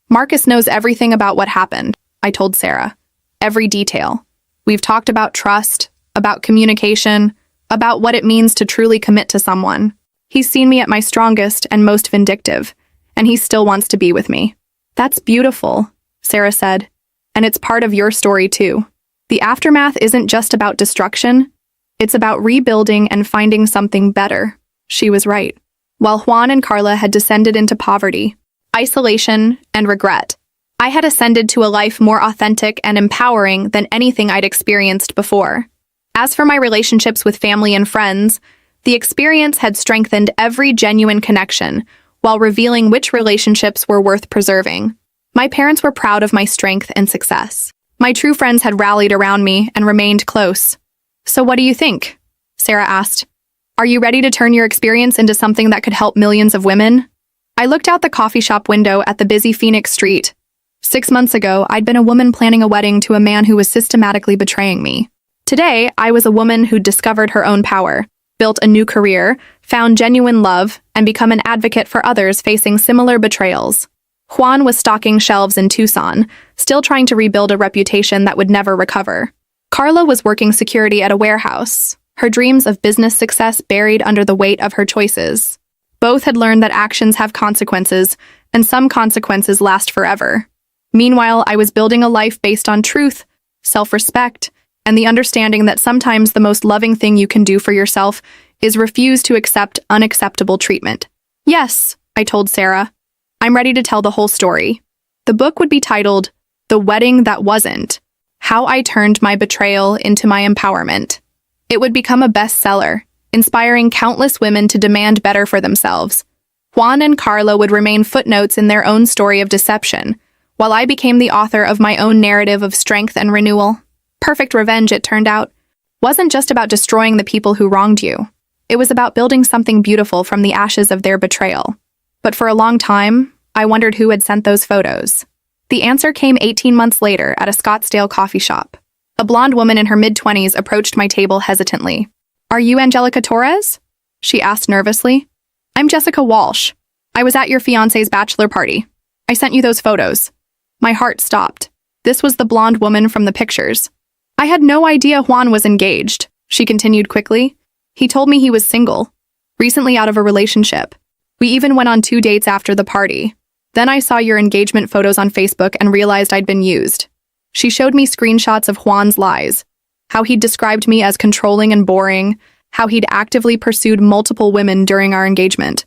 Marcus knows everything about what happened, I told Sarah. Every detail. We've talked about trust, about communication, about what it means to truly commit to someone. He's seen me at my strongest and most vindictive, and he still wants to be with me. That's beautiful, Sarah said, and it's part of your story too. The aftermath isn't just about destruction, it's about rebuilding and finding something better. She was right. While Juan and Carla had descended into poverty, isolation, and regret, I had ascended to a life more authentic and empowering than anything I'd experienced before. As for my relationships with family and friends, the experience had strengthened every genuine connection while revealing which relationships were worth preserving. My parents were proud of my strength and success. My true friends had rallied around me and remained close. So what do you think? Sarah asked. Are you ready to turn your experience into something that could help millions of women? I looked out the coffee shop window at the busy Phoenix Street. 6 months ago, I'd been a woman planning a wedding to a man who was systematically betraying me. Today, I was a woman who'd discovered her own power, built a new career, found genuine love, and become an advocate for others facing similar betrayals. Juan was stocking shelves in Tucson, still trying to rebuild a reputation that would never recover. Carla was working security at a warehouse, her dreams of business success buried under the weight of her choices. Both had learned that actions have consequences, and some consequences last forever. Meanwhile, I was building a life based on truth, self-respect, and the understanding that sometimes the most loving thing you can do for yourself is refuse to accept unacceptable treatment. Yes, I told Sarah. I'm ready to tell the whole story. The book would be titled, The Wedding That Wasn't: How I Turned My Betrayal into My Empowerment. It would become a bestseller, inspiring countless women to demand better for themselves. Juan and Carla would remain footnotes in their own story of deception, while I became the author of my own narrative of strength and renewal. Perfect revenge, it turned out, wasn't just about destroying the people who wronged you. It was about building something beautiful from the ashes of their betrayal. But for a long time, I wondered who had sent those photos. The answer came 18 months later at a Scottsdale coffee shop. A blonde woman in her mid-20s approached my table hesitantly. "Are you Angelica Torres?" she asked nervously. "I'm Jessica Walsh. I was at your fiancé's bachelor party. I sent you those photos." My heart stopped. This was the blonde woman from the pictures. "I had no idea Juan was engaged," she continued quickly. "He told me he was single, recently out of a relationship. We even went on 2 dates after the party. Then I saw your engagement photos on Facebook and realized I'd been used." She showed me screenshots of Juan's lies, how he'd described me as controlling and boring, how he'd actively pursued multiple women during our engagement.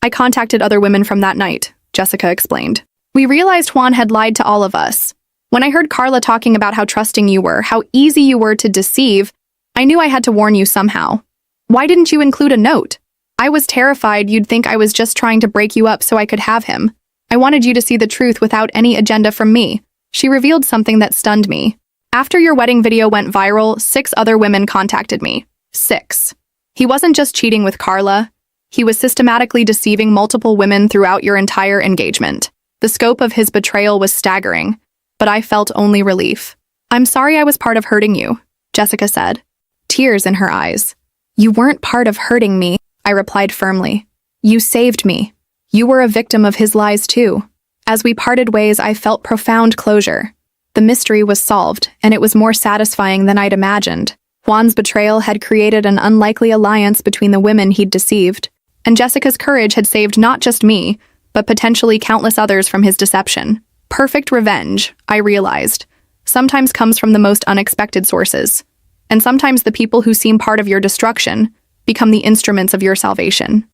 "I contacted other women from that night," Jessica explained. "We realized Juan had lied to all of us. When I heard Carla talking about how trusting you were, how easy you were to deceive, I knew I had to warn you somehow. Why didn't you include a note? I was terrified you'd think I was just trying to break you up so I could have him. I wanted you to see the truth without any agenda from me." She revealed something that stunned me. "After your wedding video went viral, 6 other women contacted me. 6. He wasn't just cheating with Carla. He was systematically deceiving multiple women throughout your entire engagement. The scope of his betrayal was staggering, but I felt only relief." "I'm sorry I was part of hurting you," Jessica said, tears in her eyes. "You weren't part of hurting me," I replied firmly. "You saved me. You were a victim of his lies too." As we parted ways, I felt profound closure. The mystery was solved, and it was more satisfying than I'd imagined. Juan's betrayal had created an unlikely alliance between the women he'd deceived, and Jessica's courage had saved not just me, but potentially countless others from his deception. Perfect revenge, I realized, sometimes comes from the most unexpected sources, and sometimes the people who seem part of your destruction become the instruments of your salvation.